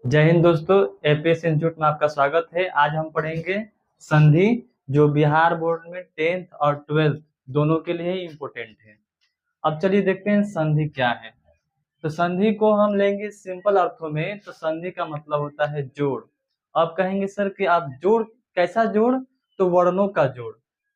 जय हिंद दोस्तों। APS institute में आपका स्वागत है। आज हम पढ़ेंगे संधि, जो बिहार बोर्ड में 10th और 12th दोनों के लिए ही इम्पोर्टेंट है। अब चलिए देखते हैं संधि क्या है। तो संधि को हम लेंगे सिंपल अर्थों में। तो संधि का मतलब होता है जोड़। अब कहेंगे सर कि आप जोड़, कैसा जोड़? तो वर्णों का जोड़।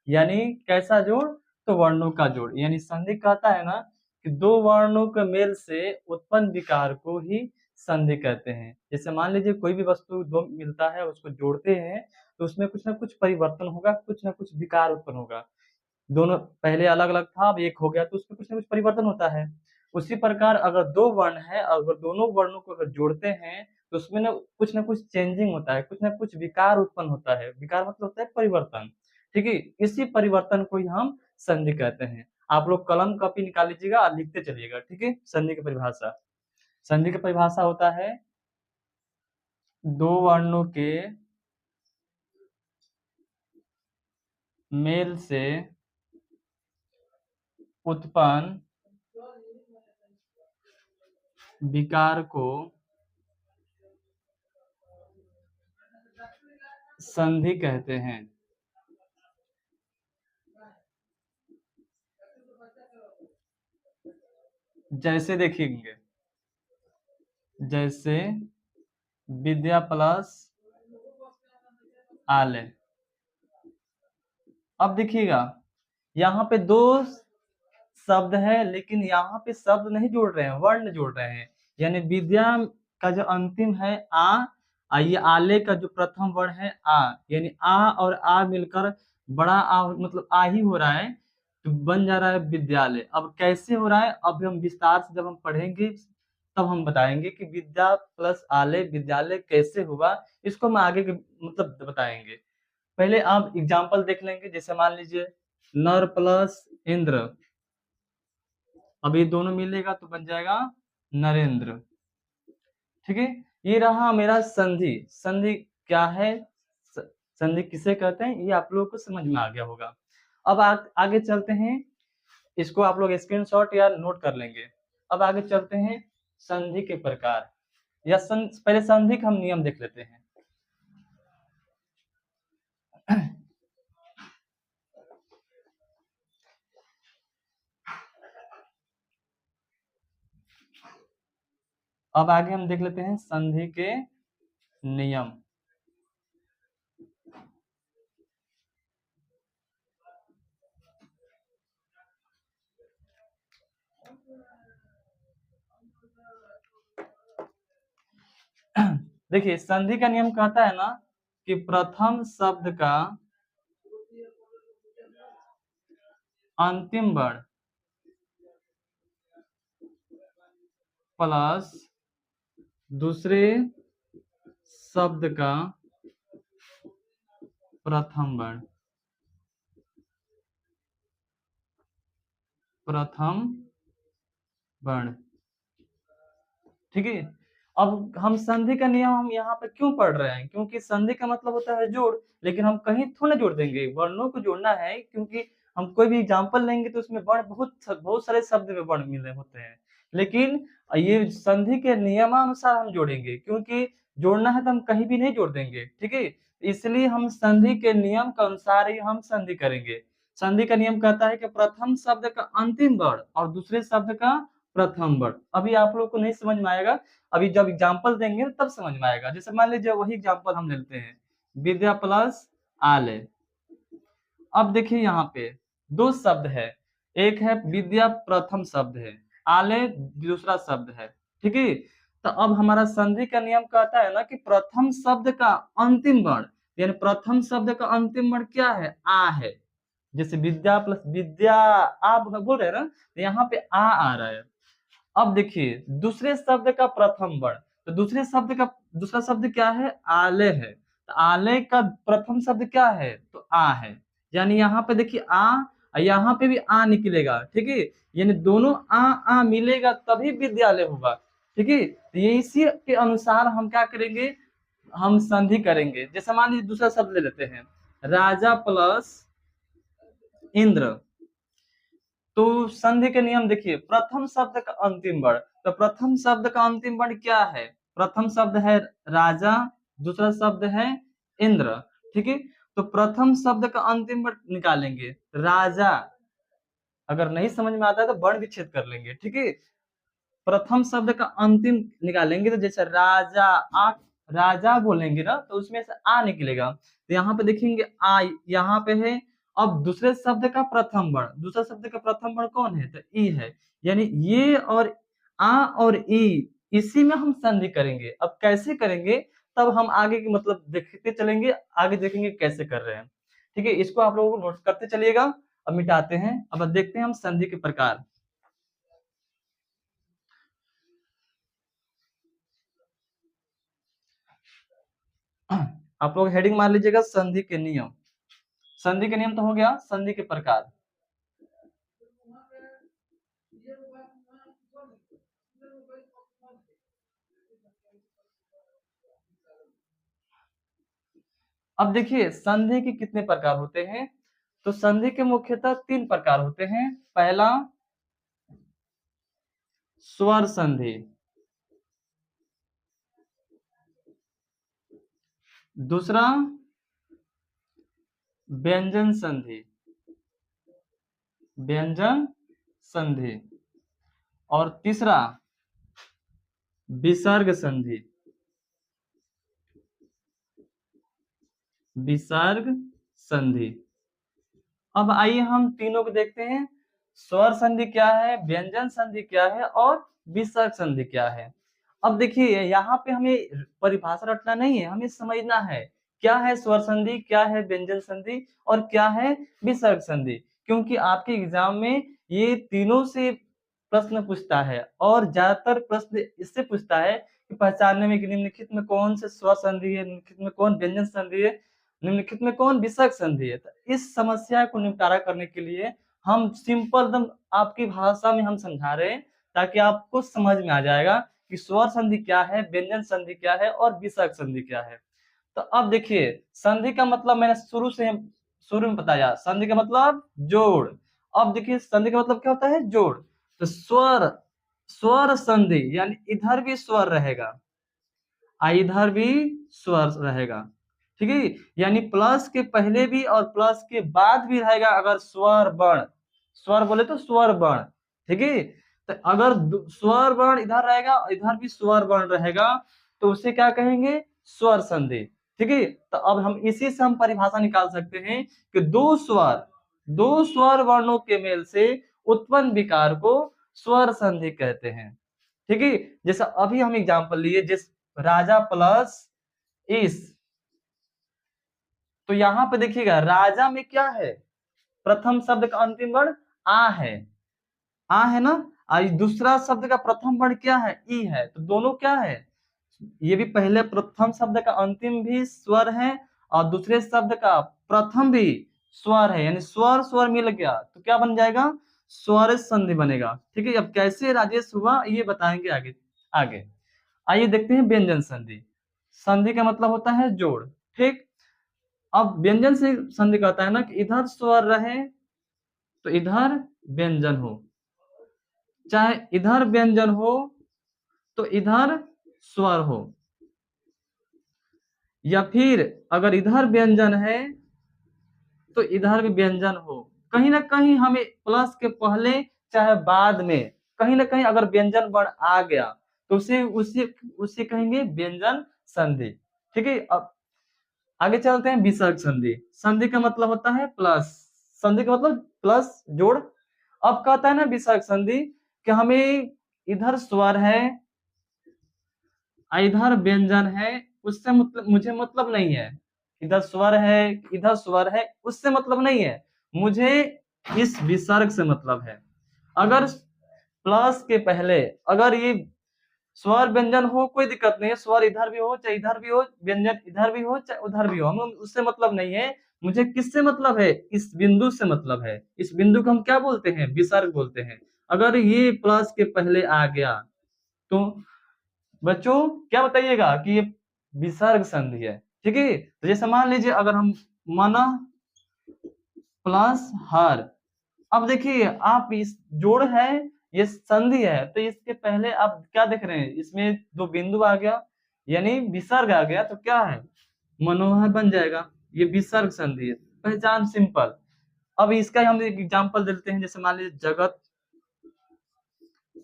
यानी कैसा जोड़? तो वर्णों का जोड़। यानी संधि कहता है ना कि दो वर्णों के मेल से उत्पन्न विकार को ही संधि कहते हैं। जैसे मान लीजिए कोई भी वस्तु दो मिलता है, उसको जोड़ते हैं तो उसमें कुछ ना कुछ परिवर्तन होगा, कुछ ना कुछ विकार उत्पन्न होगा। दोनों पहले अलग अलग था, अब एक हो गया तो उसमें कुछ ना कुछ परिवर्तन होता है। उसी प्रकार अगर दो वर्ण है, अगर दोनों वर्णों को अगर जोड़ते हैं तो उसमें ना कुछ चेंजिंग होता है, कुछ ना कुछ विकार उत्पन्न होता है। विकार मतलब होता है परिवर्तन। ठीक है, इसी परिवर्तन को ही हम संधि कहते हैं। आप लोग कलम कॉपी निकाल लीजिएगा और लिखते चलिएगा। ठीक है, संधि की परिभाषा। संधि की परिभाषा होता है दो वर्णों के मेल से उत्पन्न विकार को संधि कहते हैं। जैसे देखेंगे, जैसे विद्या प्लस आलय। अब देखिएगा, यहाँ पे दो शब्द है लेकिन यहाँ पे शब्द नहीं जोड़ रहे हैं, वर्ण जोड़ रहे हैं। यानी विद्या का जो अंतिम है ये आले का जो प्रथम वर्ण है आ, यानी आ और आ मिलकर बड़ा आ मतलब आ ही हो रहा है, तो बन जा रहा है विद्यालय। अब कैसे हो रहा है, अब हम विस्तार से जब हम पढ़ेंगे तब हम बताएंगे कि विद्या प्लस आले विद्यालय कैसे हुआ। इसको हम आगे के मतलब बताएंगे। पहले आप एग्जाम्पल देख लेंगे। जैसे मान लीजिए नर प्लस इंद्र, अब ये दोनों मिलेगा तो बन जाएगा नरेंद्र। ठीक है, ये रहा मेरा संधि। संधि क्या है, संधि किसे कहते हैं, ये आप लोगों को समझ में आ गया होगा। अब आगे चलते हैं। इसको आप लोग स्क्रीनशॉट या नोट कर लेंगे। अब आगे चलते हैं संधि के प्रकार, या पहले संधि का हम नियम देख लेते हैं। अब आगे हम देख लेते हैं संधि के नियम। देखिए, संधि का नियम कहता है ना कि प्रथम शब्द का अंतिम वर्ण प्लस दूसरे शब्द का प्रथम वर्ण, प्रथम वर्ण। ठीक है, अब हम संधि का नियम हम यहाँ पे क्यों पढ़ रहे हैं? क्योंकि संधि का मतलब होता है जोड़। लेकिन हम कहीं थोड़ा जोड़ देंगे, वर्णों को जोड़ना है। क्योंकि हम कोई भी एग्जाम्पल लेंगे तो उसमें वर्ण बहुत सारे शब्द में वर्ण मिले होते हैं। लेकिन ये संधि के नियमानुसार हम जोड़ेंगे, क्योंकि जोड़ना है तो हम कहीं भी नहीं जोड़ देंगे। ठीक है, इसलिए हम संधि के नियम के अनुसार ही हम संधि करेंगे। संधि का नियम कहता है कि प्रथम शब्द का अंतिम वर्ण और दूसरे शब्द का प्रथम वर्ण। अभी आप लोग को नहीं समझ में आएगा, अभी जब एग्जाम्पल देंगे तब समझ में आएगा। जैसे मान लीजिए वही एग्जाम्पल हम लेते हैं, विद्या प्लस आलय। अब देखिए यहाँ पे दो शब्द है, एक है विद्या प्रथम शब्द है, आलय दूसरा शब्द है। ठीक है, तो अब हमारा संधि का नियम कहता है ना कि प्रथम शब्द का अंतिम वर्ण, यानी प्रथम शब्द का अंतिम वर्ण क्या है? आ है। जैसे विद्या प्लस विद्या आप बोल रहे हैं ना, तो यहाँ पे आ रहा है। अब देखिए दूसरे शब्द का प्रथम वर्ण, तो दूसरे शब्द का दूसरा शब्द क्या है? आलय है। तो आलय का प्रथम शब्द क्या है? तो आ है। यानी यहाँ पे देखिए आ, यहाँ पे भी आ निकलेगा। ठीक है, यानी दोनों आ मिलेगा तभी विद्यालय होगा। ठीक है, तो ये इसी के अनुसार हम क्या करेंगे, हम संधि करेंगे। जैसे मान लीजिए दूसरा शब्द ले लेते हैं, राजा प्लस इंद्र। तो संधि के नियम देखिए, प्रथम शब्द का अंतिम वर्ण, तो प्रथम शब्द का अंतिम वर्ण क्या है? प्रथम शब्द है राजा, दूसरा शब्द है इंद्र। ठीक है, तो प्रथम शब्द का अंतिम वर्ण निकालेंगे राजा। अगर नहीं समझ में आता है तो वर्ण विच्छेद कर लेंगे। ठीक है, प्रथम शब्द का अंतिम निकालेंगे तो जैसे राजा, आ, राजा बोलेंगे ना तो उसमें से आ निकलेगा, तो यहाँ पे देखेंगे आ यहाँ पे है। अब दूसरे शब्द का प्रथम वर्ण, दूसरा शब्द का प्रथम वर्ण कौन है, तो ई है। यानी ये और आ और ई, इसी में हम संधि करेंगे। अब कैसे करेंगे तब हम आगे की मतलब देखते चलेंगे, आगे देखेंगे कैसे कर रहे हैं। ठीक है, इसको आप लोगों को नोट करते चलिएगा। अब मिटाते हैं, अब देखते हैं हम संधि के प्रकार। आप लोग हेडिंग मार लीजिएगा संधि के नियम। संधि के नियम तो हो गया, संधि के प्रकार। अब देखिए संधि के कितने प्रकार होते हैं, तो संधि के मुख्यतः तीन प्रकार होते हैं। पहला स्वर संधि, दूसरा व्यंजन संधि, व्यंजन संधि, और तीसरा विसर्ग संधि, विसर्ग संधि। अब आइए हम तीनों को देखते हैं, स्वर संधि क्या है, व्यंजन संधि क्या है और विसर्ग संधि क्या है। अब देखिए यहाँ पे हमें परिभाषा रटना नहीं है, हमें समझना है क्या है स्वर संधि, क्या है व्यंजन संधि और क्या है विसर्ग संधि। क्योंकि आपके एग्जाम में ये तीनों से प्रश्न पूछता है और ज्यादातर प्रश्न इससे पूछता है कि पहचानने में कि निम्नलिखित में कौन से स्वर संधि है, निम्नलिखित में कौन व्यंजन संधि है, निम्नलिखित में कौन विसर्ग संधि है। तो इस समस्या को निपटारा करने के लिए हम सिंपल एकदम आपकी भाषा में हम समझा रहे हैं, ताकि आपको समझ में आ जाएगा कि स्वर संधि क्या है, व्यंजन संधि क्या है और विसर्ग संधि क्या है। तो अब देखिए संधि का मतलब मैंने शुरू में बताया, संधि का मतलब जोड़। अब देखिए संधि का मतलब क्या होता है, जोड़। तो स्वर, स्वर संधि यानी इधर भी स्वर रहेगा, इधर भी स्वर रहेगा। ठीक है, यानी प्लस के पहले भी और प्लस के बाद भी रहेगा अगर स्वर वर्ण, स्वर बोले तो स्वर वर्ण। ठीक है, तो अगर स्वर वर्ण इधर रहेगा इधर भी स्वर वर्ण रहेगा तो उसे क्या कहेंगे, स्वर संधि। ठीक है, तो अब हम इसी से हम परिभाषा निकाल सकते हैं कि दो स्वर वर्णों के मेल से उत्पन्न विकार को स्वर संधि कहते हैं। ठीक है, जैसा अभी हम एग्जांपल लिए, जिस राजा प्लस इस, तो यहां पे देखिएगा राजा में क्या है, प्रथम शब्द का अंतिम वर्ण आ है, आ है ना। और दूसरा शब्द का प्रथम वर्ण क्या है, ई है, तो दोनों क्या है, ये भी पहले प्रथम शब्द का अंतिम भी स्वर है और दूसरे शब्द का प्रथम भी स्वर है, यानी स्वर स्वर मिल गया तो क्या बन जाएगा, स्वर संधि बनेगा। ठीक है, अब कैसे राजेश हुआ ये बताएंगे आगे। आगे आइए देखते हैं व्यंजन संधि। संधि का मतलब होता है जोड़। ठीक, अब व्यंजन से संधि कहता है ना कि इधर स्वर रहे तो इधर व्यंजन हो, चाहे इधर व्यंजन हो तो इधर स्वर हो, या फिर अगर इधर व्यंजन है तो इधर भी व्यंजन हो। कहीं ना कहीं हमें प्लस के पहले चाहे बाद में कहीं ना कहीं अगर व्यंजन वर्ण आ गया तो उसे उसे उसे कहेंगे व्यंजन संधि। ठीक है, अब आगे चलते हैं विसर्ग संधि। संधि का मतलब होता है प्लस, संधि का मतलब प्लस जोड़। अब कहता है ना विसर्ग संधि कि हमें इधर स्वर है इधर व्यंजन है, उससे मतलब मुझे मतलब नहीं है, इधर स्वर है इधर स्वर है उससे मतलब नहीं है, मुझे इस विसर्ग से मतलब है। अगर प्लस के पहले अगर ये स्वर व्यंजन हो कोई दिक्कत नहीं है, स्वर इधर भी हो चाहे इधर भी हो, व्यंजन इधर भी हो चाहे उधर भी हो, हमें उससे मतलब नहीं है। मुझे किससे मतलब है, इस बिंदु से मतलब है। इस बिंदु को हम क्या बोलते हैं, विसर्ग बोलते हैं। अगर ये प्लस के पहले आ गया तो बच्चों क्या बताइएगा कि ये विसर्ग संधि है। ठीक है, तो जैसे मान लीजिए अगर हम माना प्लस हर, अब देखिए आप इस जोड़ है ये संधि है, तो इसके पहले आप क्या देख रहे हैं, इसमें दो बिंदु आ गया यानी विसर्ग आ गया, तो क्या है, मनोहर बन जाएगा। ये विसर्ग संधि है, पहचान सिंपल। अब इसका हम एक एग्जांपल देते हैं, जैसे मान लीजिए जगत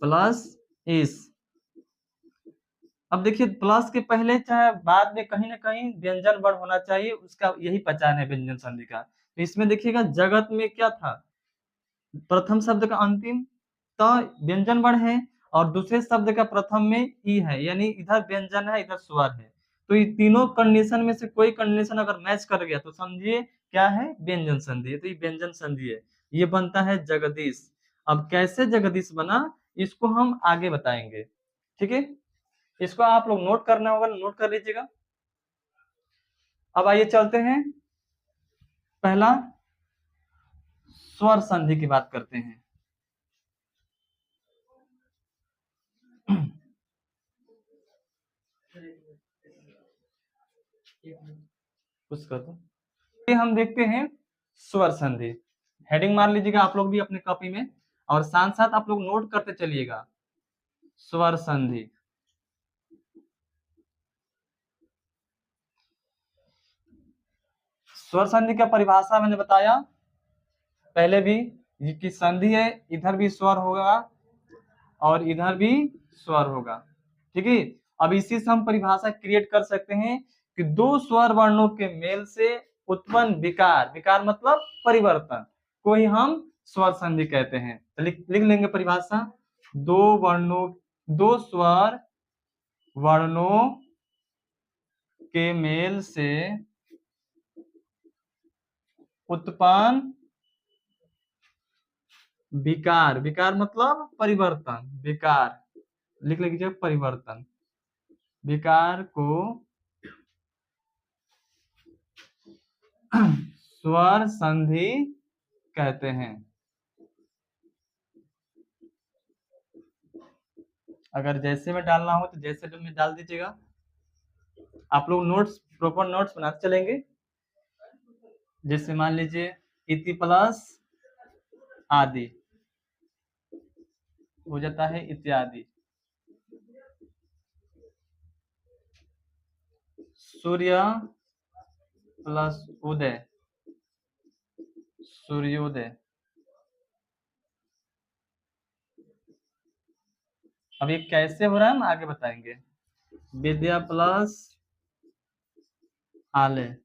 प्लस इस। अब देखिए प्लस के पहले चाहे बाद में कहीं ना कहीं व्यंजन वर्ण होना चाहिए, उसका यही पहचान है व्यंजन संधि का। तो इसमें देखिएगा जगत में क्या था, प्रथम शब्द का अंतिम त व्यंजन वर्ण है, और दूसरे शब्द का प्रथम में ई है, यानी इधर व्यंजन है इधर स्वर है। तो ये तीनों कंडीशन में से कोई कंडीशन अगर मैच कर गया तो समझिए क्या है, व्यंजन संधि है। तो ये व्यंजन संधि है, ये बनता है जगदीश। अब कैसे जगदीश बना, इसको हम आगे बताएंगे, ठीक है। इसको आप लोग नोट करना होगा, नोट कर लीजिएगा। अब आइए चलते हैं, पहला स्वर संधि की बात करते हैं। कुछ कर दो। ये हम देखते हैं स्वर संधि, हेडिंग मार लीजिएगा आप लोग भी अपने कॉपी में, और साथ साथ आप लोग नोट करते चलिएगा। स्वर संधि, स्वर संधि का परिभाषा मैंने बताया पहले भी, ये की संधि है, इधर भी स्वर होगा और इधर भी स्वर होगा, ठीक है। अब इसी से हम परिभाषा क्रिएट कर सकते हैं कि दो स्वर वर्णों के मेल से उत्पन्न विकार, विकार मतलब परिवर्तन, को ही हम स्वर संधि कहते हैं। तो लिख लेंगे परिभाषा, दो वर्णों, दो स्वर वर्णों के मेल से उत्पन्न विकार, विकार मतलब परिवर्तन, विकार लिख लीजिए, परिवर्तन, विकार को स्वर संधि कहते हैं। अगर जैसे में डालना हो तो जैसे में डाल दीजिएगा, आप लोग नोट्स प्रॉपर नोट्स बनाते चलेंगे। जैसे मान लीजिए इति प्लस आदि हो जाता है इत्यादि, सूर्य प्लस उदय सूर्योदय। अब ये कैसे हो रहा है हम आगे बताएंगे। विद्या प्लस आलय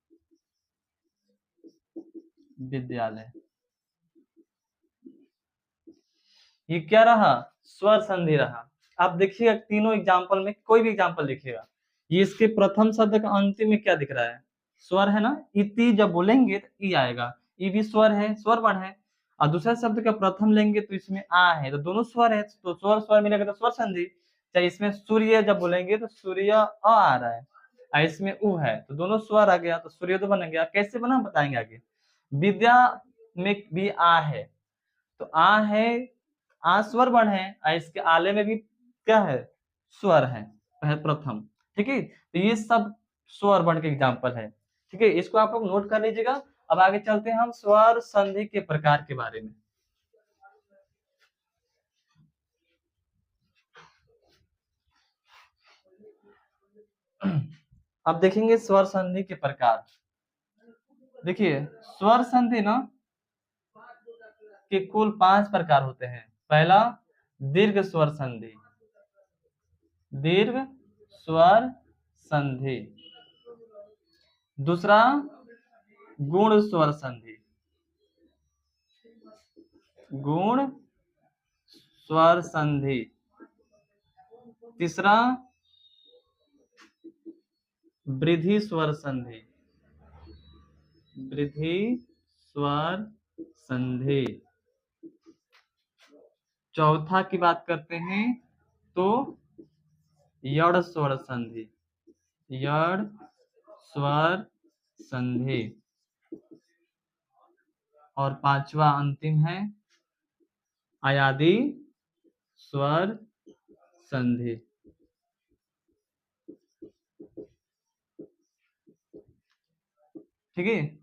विद्यालय, ये क्या रहा, स्वर संधि रहा। आप देखिएगा तीनों एग्जाम्पल में कोई भी एग्जाम्पल देखिएगा, ये इसके प्रथम शब्द का अंतिम में क्या दिख रहा है, स्वर है ना, इति जब बोलेंगे तो ई आएगा, ई भी स्वर है, स्वर वर्ण है। और दूसरे शब्द का प्रथम लेंगे तो इसमें आ है, तो दोनों स्वर है, तो स्वर स्वर मिलेगा तो स्वर संधि। चाहे इसमें सूर्य जब बोलेंगे तो सूर्य आ रहा है, और इसमें उ है तो दोनों स्वर आ गया, तो सूर्योदय बन गया। कैसे बना बताएंगे आगे। विद्या में भी आ है, तो आ है, आ स्वर वर्ण है, और इसके आले में भी क्या है, स्वर है, प्रथम, ठीक है। तो ये सब स्वर वर्ण के एग्जाम्पल है, ठीक है, इसको आप लोग नोट कर लीजिएगा। अब आगे चलते हैं हम स्वर संधि के प्रकार के बारे में। अब देखेंगे स्वर संधि के प्रकार। देखिए स्वर संधि ना के कुल 5 प्रकार होते हैं। पहला दीर्घ स्वर संधि, दीर्घ स्वर संधि। दूसरा गुण स्वर संधि, गुण स्वर संधि। तीसरा वृद्धि स्वर संधि, वृद्धि स्वर संधि। चौथा की बात करते हैं तो यड़ स्वर संधि, यड़ स्वर संधि। और पांचवा अंतिम है अयादि स्वर संधि। ठीक है,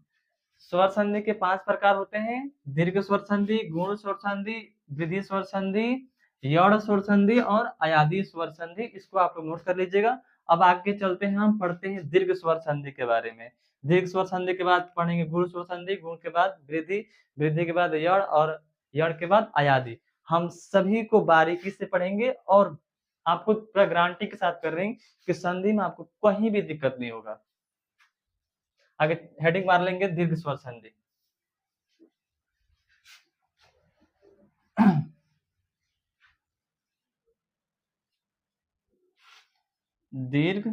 स्वर संधि के 5 प्रकार होते हैं, दीर्घ स्वर संधि, गुण स्वर संधि, वृद्धि स्वर संधि, यड़ स्वर संधि और अयादी स्वर संधि, इसको आप लोग नोट कर लीजिएगा। अब आगे चलते हैं, हम पढ़ते हैं दीर्घ स्वर संधि के बारे में। दीर्घ स्वर संधि के बाद पढ़ेंगे गुण स्वर संधि, गुण के बाद वृद्धि, वृद्धि के बाद यड़ और यड़ के बाद अयादी। हम सभी को बारीकी से पढ़ेंगे और आपको पूरा गारंटी के साथ कर रहे हैं कि संधि में आपको कहीं भी दिक्कत नहीं होगा। आगे हेडिंग मार लेंगे दीर्घ स्वर संधि। दीर्घ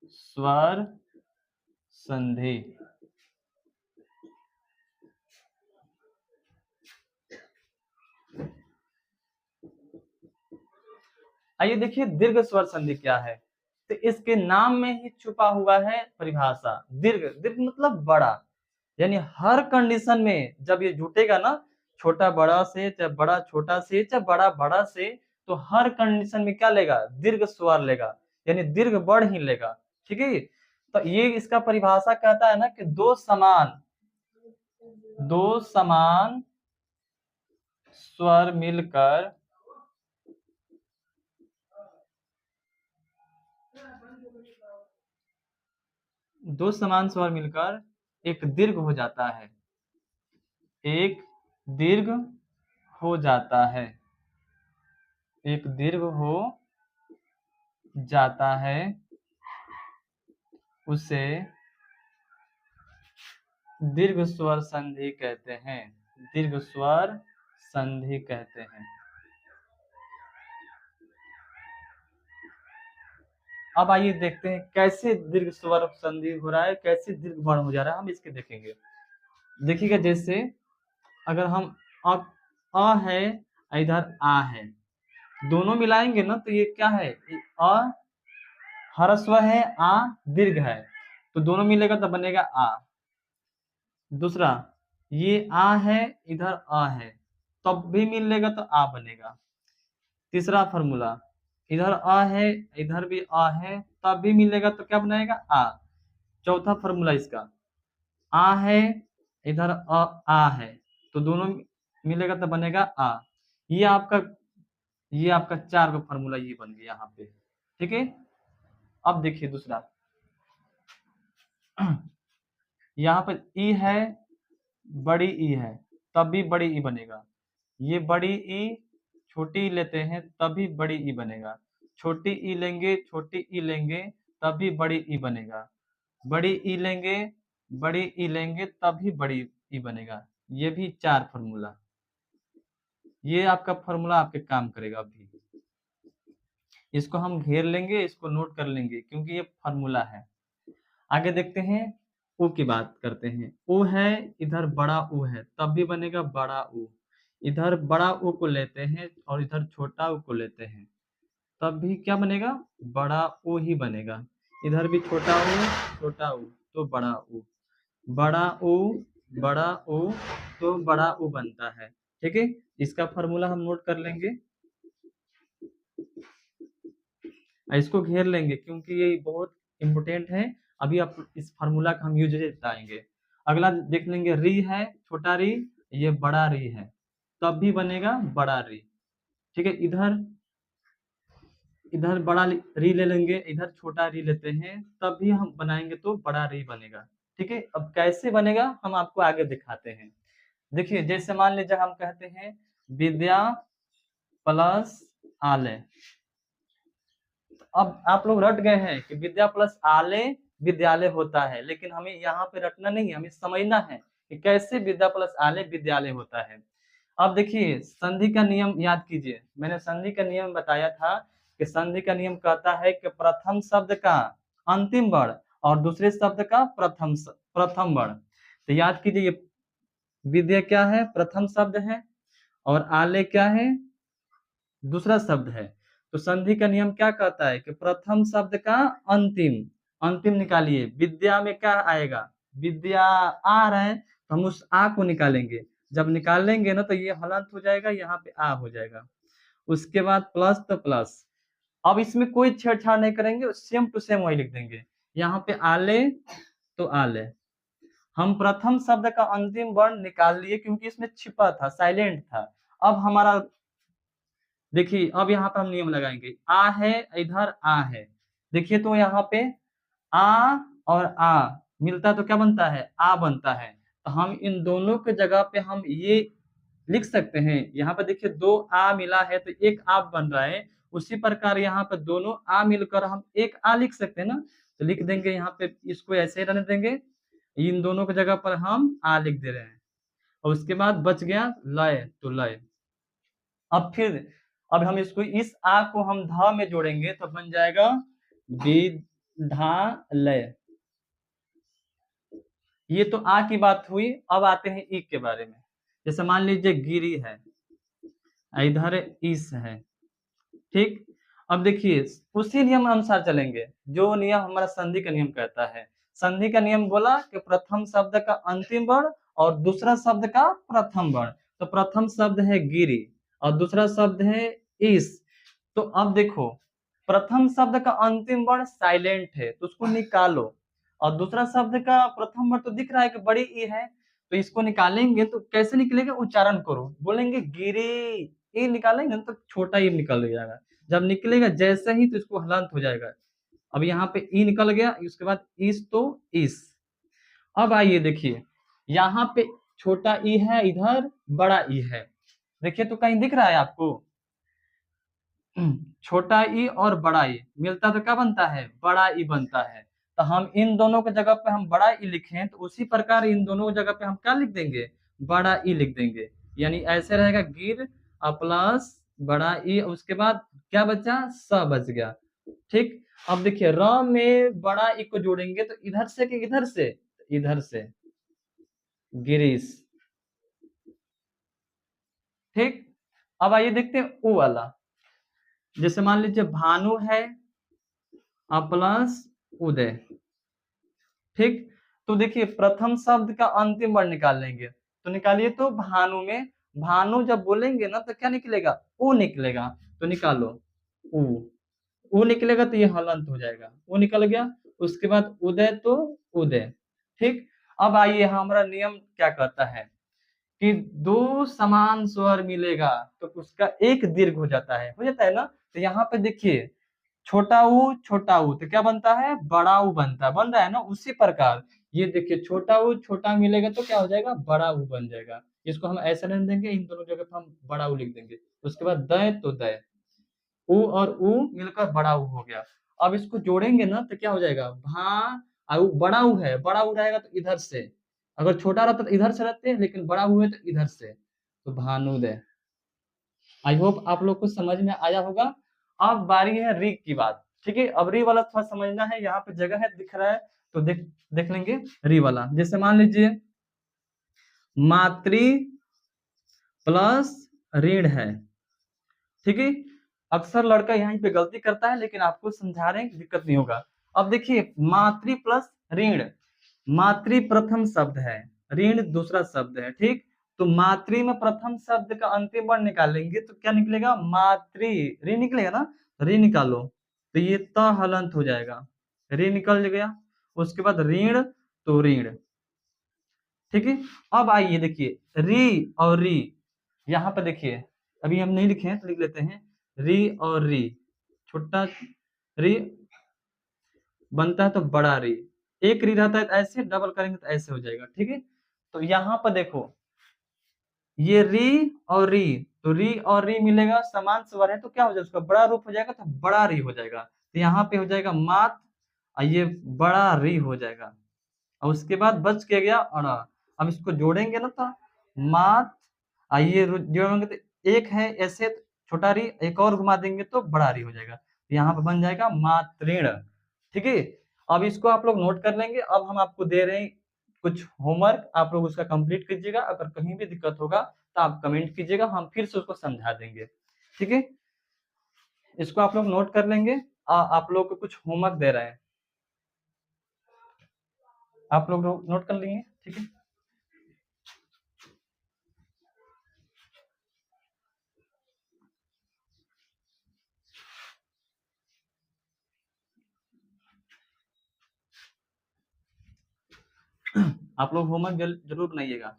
स्वर संधि। आइए देखिए दीर्घ स्वर संधि क्या है। तो इसके नाम में ही छुपा हुआ है परिभाषा। दीर्घ, दीर्घ मतलब बड़ा, यानी हर कंडीशन में जब ये जुटेगा ना, छोटा बड़ा से चाहे बड़ा छोटा से चाहे बड़ा बड़ा से, तो हर कंडीशन में क्या लेगा, दीर्घ स्वर लेगा, यानी दीर्घ बढ़ ही लेगा। ठीक है। तो ये इसका परिभाषा कहता है ना कि दो समान स्वर मिलकर दो समान स्वर मिलकर एक दीर्घ हो जाता है, एक दीर्घ हो जाता है, एक दीर्घ हो जाता है, उसे दीर्घ स्वर संधि कहते हैं, दीर्घ स्वर संधि कहते हैं। अब आइए देखते हैं कैसे दीर्घ स्वर संधि हो रहा है, कैसे दीर्घ वर्ण हो जा रहा है, हम इसके देखेंगे। देखिएगा जैसे अगर हम अ है, इधर आ है, दोनों मिलाएंगे ना तो ये क्या है, अ ह्रस्व है, आ दीर्घ है, तो दोनों मिलेगा तो बनेगा आ। दूसरा, ये आ है, इधर आ है, तब भी मिलेगा तो आ बनेगा। तीसरा फॉर्मूला, इधर आ है, इधर भी आ है, तब भी मिलेगा तो क्या बनाएगा, आ। चौथा फॉर्मूला इसका, आ है, इधर आ है, तो दोनों मिलेगा तो बनेगा आ। ये आपका ये आपका 4 का फॉर्मूला ये बन गया यहाँ पे। ठीक है। अब देखिए दूसरा, यहाँ पर ई है, बड़ी ई है, तब भी बड़ी ई बनेगा। ये बड़ी ई, छोटी ई लेते हैं तब भी बड़ी ई बनेगा। छोटी ई लेंगे, छोटी ई लेंगे, तब भी बड़ी ई बनेगा। बड़ी ई लेंगे, बड़ी ई लेंगे, तब भी बड़ी ई बनेगा। ये भी 4 फॉर्मूला, ये आपका फॉर्मूला आपके काम करेगा। अभी इसको हम घेर लेंगे, इसको नोट कर लेंगे क्योंकि ये फॉर्मूला है। आगे देखते हैं, ऊ की बात करते हैं। ऊ है, इधर बड़ा ऊ है, तब भी बनेगा बड़ा ऊ। इधर बड़ा ऊ को लेते हैं और इधर छोटा ऊ को लेते हैं, तब भी क्या बनेगा, बड़ा ऊ ही बनेगा। इधर भी छोटा ऊ तो बड़ा ऊ, बड़ा ऊ, बड़ा ऊ, तो बड़ा ऊ बनता है। ठीक है। इसका फॉर्मूला हम नोट कर लेंगे, इसको घेर लेंगे क्योंकि ये बहुत इंपोर्टेंट है। अभी आप इस फार्मूला का हम यूज बताएंगे। अगला देख लेंगे, री है, छोटा री, ये बड़ा री है, तब भी बनेगा बड़ा री। ठीक है। इधर इधर बड़ा री ले लेंगे, इधर छोटा री लेते हैं, तब भी हम बनाएंगे तो बड़ा री बनेगा। ठीक है। अब कैसे बनेगा हम आपको आगे दिखाते हैं। देखिए जैसे मान लीजिए हम कहते हैं विद्या प्लस आलय। अब आप लोग रट गए हैं कि विद्या प्लस आलय विद्यालय होता है, लेकिन हमें यहाँ पे रटना नहीं है, हमें समझना है कि कैसे विद्या प्लस आलय विद्यालय होता है। अब देखिए संधि का नियम याद कीजिए, मैंने संधि का नियम बताया था कि संधि का नियम कहता है कि प्रथम शब्द का अंतिम वर्ण और दूसरे शब्द का प्रथम वर्ण। तो याद कीजिए, ये विद्या क्या है, प्रथम शब्द है, और आलय क्या है, दूसरा शब्द है। तो संधि का नियम क्या कहता है कि प्रथम शब्द का अंतिम, अंतिम निकालिए। विद्या में क्या आएगा, विद्या आ रहा है तो हम उस आ को निकालेंगे। जब निकाल लेंगे ना तो ये हलंत हो जाएगा, यहाँ पे आ हो जाएगा। उसके बाद प्लस तो प्लस, अब इसमें कोई छेड़छाड़ नहीं करेंगे, सेम टू सेम वही लिख देंगे। यहाँ पे आले तो आले, हम प्रथम शब्द का अंतिम वर्ण निकाल लिए क्योंकि इसमें छिपा था, साइलेंट था। अब हमारा देखिए, अब यहाँ पे हम नियम लगाएंगे, आ है इधर, आ है, देखिए तो यहाँ पे आ और आ मिलता है तो क्या बनता है, आ बनता है। तो हम इन दोनों के जगह पे हम ये लिख सकते हैं, यहाँ पे देखिए दो आ मिला है तो एक आ बन रहा है, उसी प्रकार यहाँ पे दोनों आ मिलकर हम एक आ लिख सकते हैं ना। तो लिख देंगे यहाँ पे, इसको ऐसे ही रहने देंगे, इन दोनों की जगह पर हम आ लिख दे रहे हैं। और उसके बाद बच गया लय, तो लय। अब फिर, अब हम इसको, इस आ को हम ध में जोड़ेंगे तो बन जाएगा विधालय। ये तो आ की बात हुई। अब आते हैं ई के बारे में। जैसे मान लीजिए गिरी है, इधर ईस है, ठीक। अब देखिए उसी नियम अनुसार चलेंगे जो नियम हमारा संधि का नियम कहता है। संधि का नियम बोला कि प्रथम शब्द का अंतिम वर्ण और दूसरा शब्द का प्रथम वर्ण। तो प्रथम शब्द है गिरी और दूसरा शब्द है इस। तो अब देखो, प्रथम शब्द का अंतिम वर्ण साइलेंट है तो उसको निकालो, और दूसरा शब्द का प्रथम वर्ण तो दिख रहा है कि बड़ी ई है, तो इसको निकालेंगे तो कैसे निकलेगा, उच्चारण करो, बोलेंगे गिरी, ई निकालेंगे तो छोटा ई निकल जाएगा। जब निकलेगा जैसे ही तो इसको हलंत हो जाएगा। अब यहाँ पे ई निकल गया, उसके बाद इस, तो इस। अब आइए देखिए, यहाँ पे छोटा ई है, इधर बड़ा ई है, देखिए तो कहीं दिख रहा है आपको, छोटा ई और बड़ा ई मिलता तो क्या बनता है, बड़ा ई बनता है। तो हम इन दोनों के जगह पे हम बड़ा ई लिखें तो उसी प्रकार इन दोनों की जगह पे हम क्या लिख देंगे, बड़ा ई लिख देंगे। यानी ऐसे रहेगा, गिर प्लस बड़ा ई, उसके बाद क्या बचा, स बच गया, ठीक। अब देखिए र में बड़ा ई को जोड़ेंगे तो इधर से कि इधर से, इधर से, गिरीश, ठीक। अब आइए देखते हैं ऊ वाला। जैसे मान लीजिए भानु है प्लस उदय, ठीक। तो देखिए प्रथम शब्द का अंतिम वर्ण निकाल लेंगे, तो निकालिए, तो भानु में, भानु जब बोलेंगे ना तो क्या निकलेगा, ऊ निकलेगा। तो निकालो, ऊ, ऊ निकलेगा तो ये हलंत हो जाएगा, ऊ निकल गया। उसके बाद उदय, तो उदय, ठीक। अब आइए हमारा नियम क्या कहता है कि दो समान स्वर मिलेगा तो उसका एक दीर्घ हो जाता है ना। तो यहाँ पे देखिए, छोटा ऊ तो क्या बनता है, बड़ा ऊ बनता है, बन रहा है ना। उसी प्रकार ये देखिए, छोटा ऊ छोटा मिलेगा तो क्या हो जाएगा, बड़ा ऊ बन जाएगा। इसको हम ऐसे नहीं देंगे, इन दोनों जगह पे हम बड़ा ऊ लिख देंगे। उसके बाद दय, तो दय, ऊ और ऊ मिलकर बड़ा ऊ हो गया। अब इसको जोड़ेंगे ना तो क्या हो जाएगा, बड़ा ऊ है, बड़ा ऊ रहेगा तो इधर से, अगर छोटा रहता तो इधर से रहते, लेकिन बड़ा ऊ है तो इधर से, तो भानुदय। आई होप आप लोग को समझ में आया होगा। अब बारी है री की बात, ठीक है। अब री वाला थोड़ा समझना है, यहाँ पे जगह है दिख रहा है तो देख देख लेंगे री वाला। जैसे मान लीजिए मातृ प्लस ऋण है, ठीक है। अक्सर लड़का यहीं पे गलती करता है, लेकिन आपको समझा रहे हैं, दिक्कत नहीं होगा। अब देखिए मातृ प्लस ऋण, मातृ प्रथम शब्द है, ऋण दूसरा शब्द है, ठीक। तो मातृ में प्रथम शब्द का अंतिम वर्ण निकालेंगे तो क्या निकलेगा, मातृ, ऋण निकलेगा ना, ऋण निकालो तो ये त हलंत हो जाएगा, ऋण निकल गया। उसके बाद ऋण, तो ऋण, ठीक है। अब आइए देखिए री और री, यहाँ पे देखिए, अभी हम नहीं लिखे हैं तो लिख लेते हैं, री और री, छोटा री बनता है तो बड़ा री, एक री रहता है तो ऐसे, डबल करेंगे तो ऐसे हो जाएगा, ठीक है। तो यहाँ पर देखो, ये री और री, तो री और री मिलेगा, समान स्वर है तो क्या हो जाएगा, उसका बड़ा रूप हो जाएगा तो बड़ा री हो जाएगा। तो यहाँ पे हो जाएगा मात, और ये बड़ा री हो जाएगा। और उसके बाद बच के गया अड़ा। अब इसको जोड़ेंगे ना तो मात, आइए जोड़ेंगे तो एक है ऐसे, छोटा री, एक और घुमा देंगे तो बड़ा री हो जाएगा। यहाँ पे बन जाएगा मातृण, ठीक है। अब इसको आप लोग नोट कर लेंगे। अब हम आपको दे रहे हैं कुछ होमवर्क, आप लोग उसका कंप्लीट कीजिएगा। अगर कहीं भी दिक्कत होगा तो आप कमेंट कीजिएगा, हम फिर से उसको समझा देंगे, ठीक है। इसको आप लोग नोट कर लेंगे। आप लोग को कुछ होमवर्क दे रहे हैं, आप लोग नोट कर लेंगे, ठीक है। आप लोग होमवर्क जरूर बनाइएगा।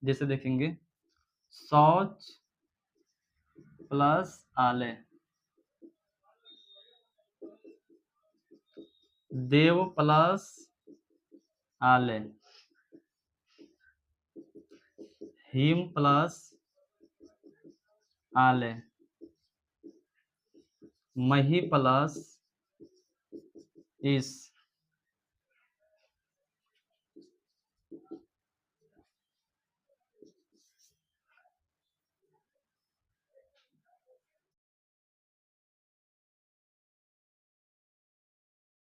जैसे देखेंगे, शौच प्लस आले, देव प्लस आले, हिम प्लस आले, मही प्लस इस,